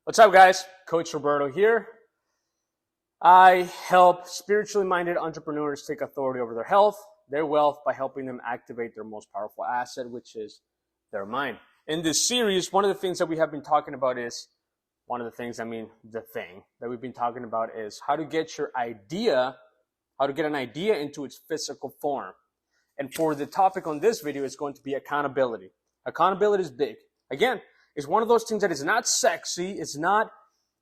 What's up, guys? Coach Roberto here. I help spiritually minded entrepreneurs take authority over their health, their wealth, by helping them activate their most powerful asset, which is their mind. In this series, one of the things that we have been talking about is, the thing that we've been talking about is how to get an idea into its physical form. And for the topic on this video is going to be accountability. Accountability is big. Again, it's one of those things that is not sexy. It's not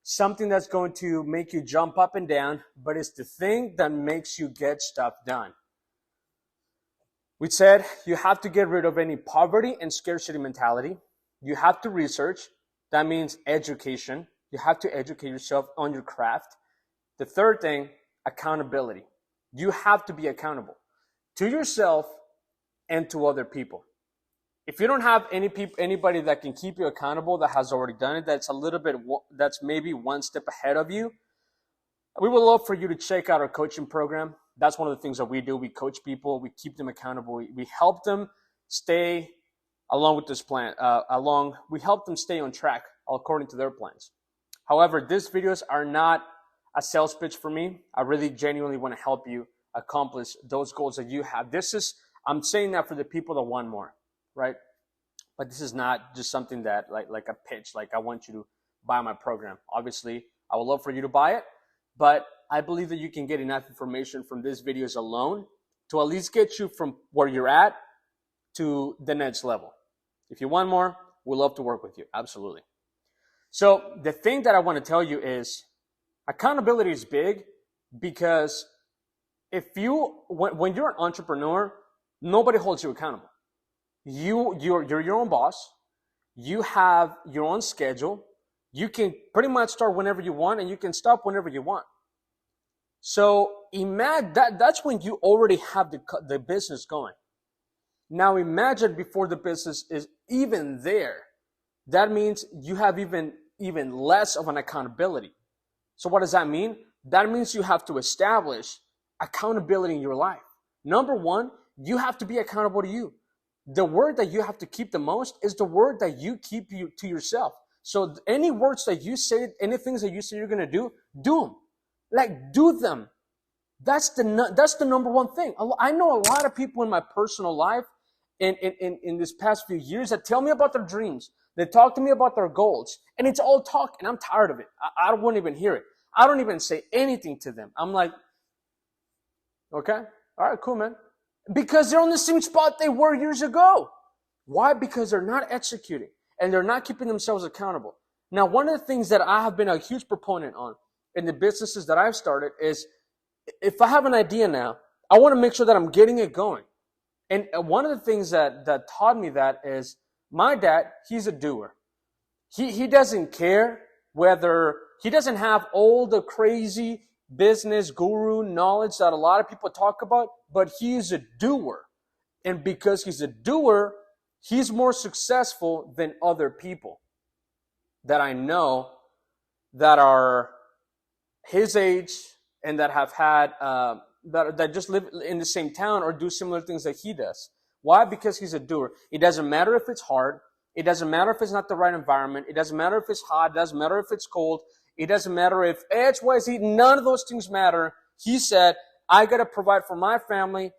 something that's going to make you jump up and down, but it's the thing that makes you get stuff done. We said you have to get rid of any poverty and scarcity mentality. You have to research. That means education. You have to educate yourself on your craft. The third thing, accountability. You have to be accountable to yourself and to other people. If you don't have anybody that can keep you accountable, that has already done it, that's maybe one step ahead of you, we would love for you to check out our coaching program. That's one of the things that we do. We coach people. We keep them accountable. We help them stay along with this plan. We help them stay on track according to their plans. However, these videos are not a sales pitch for me. I really genuinely want to help you accomplish those goals that you have. I'm saying that for the people that want more, right? But this is not just something that like a pitch, like I want you to buy my program. Obviously, I would love for you to buy it, but I believe that you can get enough information from these videos alone to at least get you from where you're at to the next level. If you want more, we'd love to work with you. Absolutely. So the thing that I want to tell you is accountability is big because when you're an entrepreneur, nobody holds you accountable. You're your own boss. You have your own schedule. You can pretty much start whenever you want and you can stop whenever you want. So imagine that's when you already have the business going. Now imagine before the business is even there. That means you have even less of an accountability. So what does that mean? That means you have to establish accountability in your life. Number one, you have to be accountable to you. The word that you have to keep the most is the word that you keep to yourself. So any words that you say, any things that you say you're going to do them. Do them. That's the number one thing. I know a lot of people in my personal life in this past few years that tell me about their dreams. They talk to me about their goals. And it's all talk, and I'm tired of it. I won't even hear it. I don't even say anything to them. I'm like, okay, all right, cool, man. Because they're on the same spot they were years ago. Why? Because they're not executing and they're not keeping themselves accountable. Now, one of the things that I have been a huge proponent on in the businesses that I've started is if I have an idea now, I want to make sure that I'm getting it going. And one of the things that taught me that is my dad, he's a doer. He doesn't care whether he doesn't have all the crazy business guru knowledge that a lot of people talk about, but he's a doer. And because he's a doer, he's more successful than other people that I know that are his age and that have had, that just live in the same town or do similar things that he does. Why? Because he's a doer. It doesn't matter if it's hard. It doesn't matter if it's not the right environment. It doesn't matter if it's hot. It doesn't matter if it's cold. It doesn't matter if X, Y, Z. None of those things matter. He said, I got to provide for my family.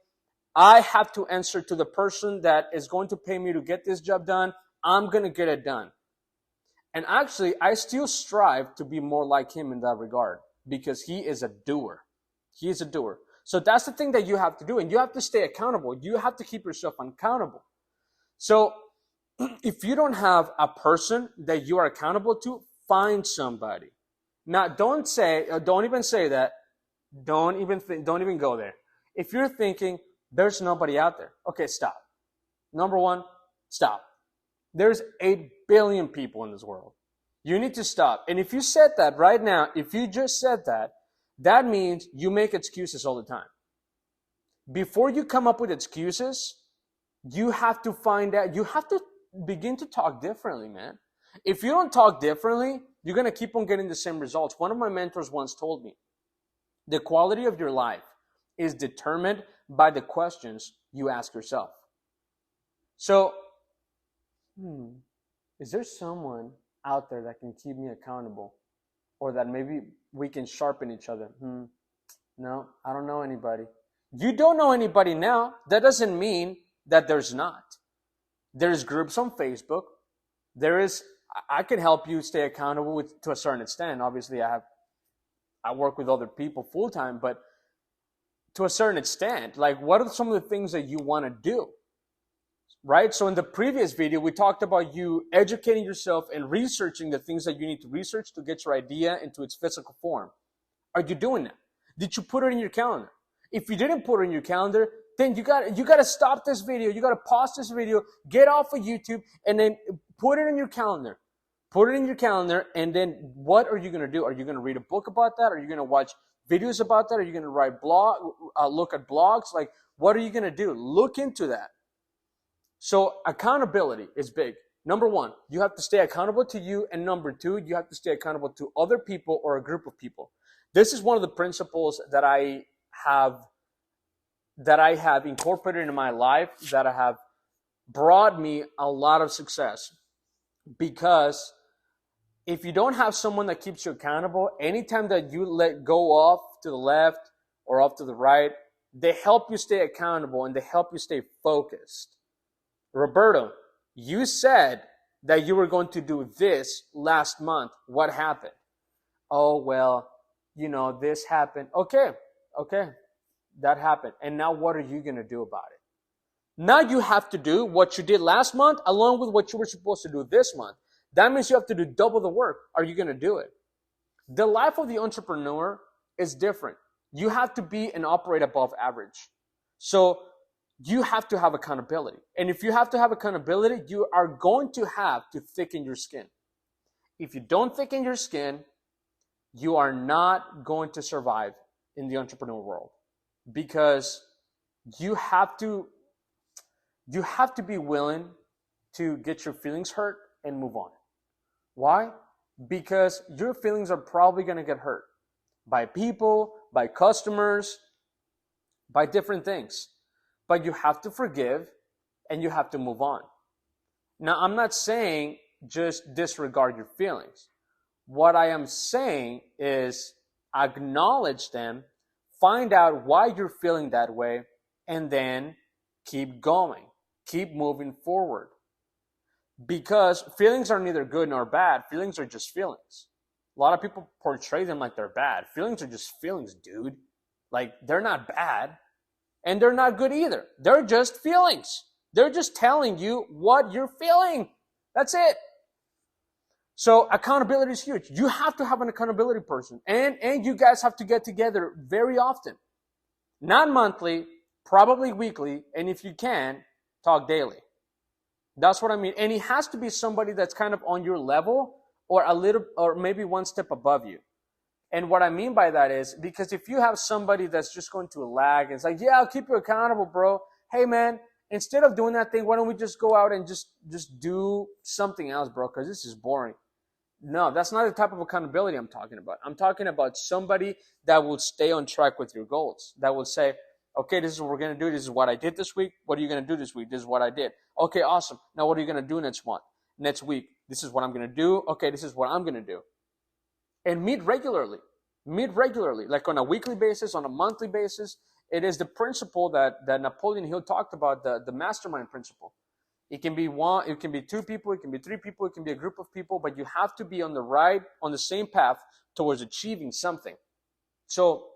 I have to answer to the person that is going to pay me to get this job done. I'm going to get it done. And actually, I still strive to be more like him in that regard because he is a doer. He is a doer. So that's the thing that you have to do. And you have to stay accountable. You have to keep yourself accountable. So if you don't have a person that you are accountable to, find somebody. Now, don't even say that. Don't even go there. If you're thinking there's nobody out there, okay, stop. Number one, stop. There's 8 billion people in this world. You need to stop. And if you said that right now, if you just said that, that means you make excuses all the time. Before you come up with excuses, you have to find out, you have to begin to talk differently, man. If you don't talk differently, you're going to keep on getting the same results. One of my mentors once told me, the quality of your life is determined by the questions you ask yourself. So, is there someone out there that can keep me accountable, or that maybe we can sharpen each other? No, I don't know anybody. You don't know anybody now. That doesn't mean that there's not. There's groups on Facebook. I can help you stay accountable to a certain extent. Obviously, I work with other people full time, but to a certain extent, like, what are some of the things that you want to do? Right? So in the previous video, we talked about you educating yourself and researching the things that you need to research to get your idea into its physical form. Are you doing that? Did you put it in your calendar? If you didn't put it in your calendar, then you got to stop this video. You got to pause this video, get off of YouTube, and then put it in your calendar. Put it in your calendar, and then what are you going to do? Are you going to read a book about that? Are you going to watch videos about that? Are you going to look at blogs? Like, what are you going to do? Look into that. So accountability is big. Number one, you have to stay accountable to you. And number two, you have to stay accountable to other people or a group of people. This is one of the principles that I have incorporated in my life, that have brought me a lot of success. Because if you don't have someone that keeps you accountable, anytime that you let go off to the left or off to the right, they help you stay accountable and they help you stay focused. Roberto, you said that you were going to do this last month. What happened? Oh, well, this happened. Okay, that happened. And now what are you going to do about it? Now you have to do what you did last month along with what you were supposed to do this month. That means you have to do double the work. Are you going to do it? The life of the entrepreneur is different. You have to be and operate above average. So you have to have accountability. And if you have to have accountability, you are going to have to thicken your skin. If you don't thicken your skin, you are not going to survive in the entrepreneur world, because you have to be willing to get your feelings hurt and move on. Why? Because your feelings are probably going to get hurt by people, by customers, by different things. But you have to forgive and you have to move on. Now, I'm not saying just disregard your feelings. What I am saying is acknowledge them, find out why you're feeling that way, and then keep going. Keep moving forward. Because feelings are neither good nor bad. Feelings are just feelings. A lot of people portray them like they're bad. Feelings are just feelings, dude. Like, they're not bad. And they're not good either. They're just feelings. They're just telling you what you're feeling. That's it. So accountability is huge. You have to have an accountability person. And you guys have to get together very often. Not monthly, probably weekly. And if you can, talk daily. That's what I mean. And it has to be somebody that's kind of on your level or maybe one step above you. And what I mean by that is, because if you have somebody that's just going to lag and it's like, yeah, I'll keep you accountable, bro. Hey, man, instead of doing that thing, why don't we just go out and just do something else, bro? Because this is boring. No, that's not the type of accountability I'm talking about. I'm talking about somebody that will stay on track with your goals, that will say, okay, this is what we're going to do. This is what I did this week. What are you going to do this week? This is what I did. Okay, awesome. Now what are you going to do next week? This is what I'm going to do. Okay, this is what I'm going to do. And meet regularly, like on a weekly basis, on a monthly basis. It is the principle that Napoleon Hill talked about, the mastermind principle. It can be one, it can be two people, it can be three people, it can be a group of people, but you have to be on the same path towards achieving something. So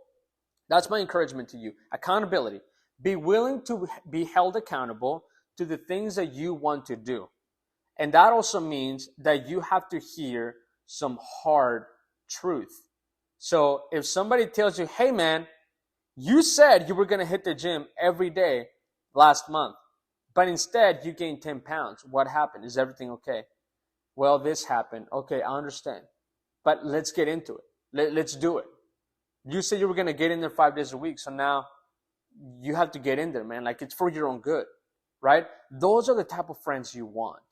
that's my encouragement to you. Accountability. Be willing to be held accountable to the things that you want to do. And that also means that you have to hear some hard truth. So if somebody tells you, hey man, you said you were going to hit the gym every day last month, but instead you gained 10 pounds. What happened? Is everything okay? Well, this happened. Okay, I understand. But let's get into it. Let's do it. You said you were going to get in there 5 days a week. So now you have to get in there, man. Like, it's for your own good, right? Those are the type of friends you want.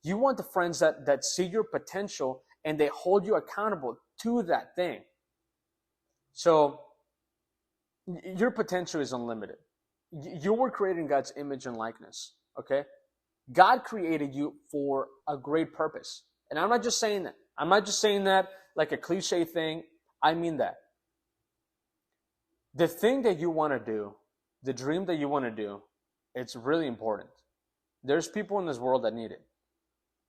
You want the friends that see your potential and they hold you accountable to that thing. So your potential is unlimited. You were created in God's image and likeness, okay? God created you for a great purpose. And I'm not just saying that. I'm not just saying that like a cliche thing. I mean that. The thing that you want to do, the dream that you want to do, it's really important. There's people in this world that need it.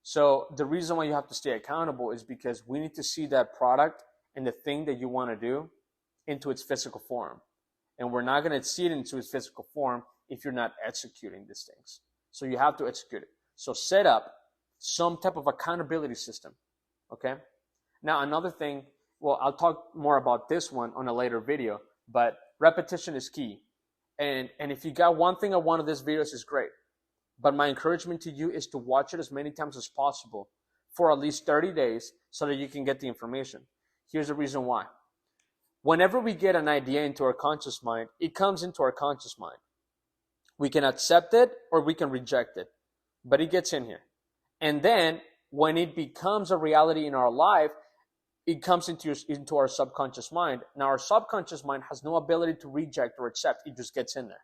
So the reason why you have to stay accountable is because we need to see that product and the thing that you want to do into its physical form. And we're not going to see it into its physical form if you're not executing these things. So you have to execute it. So set up some type of accountability system. Okay? Now, another thing, well, I'll talk more about this one on a later video, but repetition is key. And if you got one thing on one of these videos, is great. But my encouragement to you is to watch it as many times as possible for at least 30 days so that you can get the information. Here's the reason why. Whenever we get an idea into our conscious mind, it comes into our conscious mind. We can accept it or we can reject it, but it gets in here. And then when it becomes a reality in our life, it comes into our subconscious mind. Now, our subconscious mind has no ability to reject or accept. It just gets in there.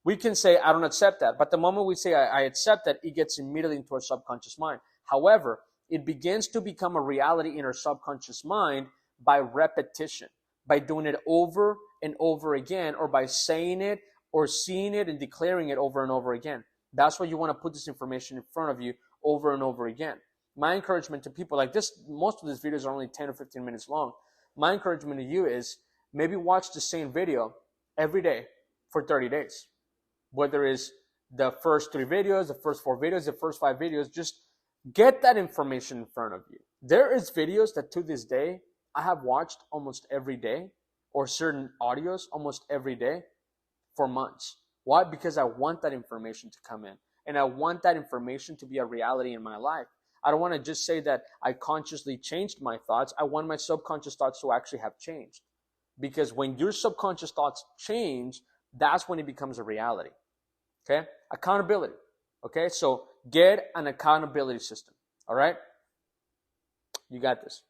We can say, I don't accept that. But the moment we say, I accept that, it gets immediately into our subconscious mind. However, it begins to become a reality in our subconscious mind by repetition, by doing it over and over again, or by saying it or seeing it and declaring it over and over again. That's why you want to put this information in front of you over and over again. My encouragement to people like this, most of these videos are only 10 or 15 minutes long. My encouragement to you is maybe watch the same video every day for 30 days. Whether it's the first 3 videos, the first 4 videos, the first 5 videos, just get that information in front of you. There is videos that to this day, I have watched almost every day, or certain audios almost every day for months. Why? Because I want that information to come in. And I want that information to be a reality in my life. I don't want to just say that I consciously changed my thoughts. I want my subconscious thoughts to actually have changed. Because when your subconscious thoughts change, that's when it becomes a reality. Okay? Accountability. Okay? So get an accountability system. All right? You got this.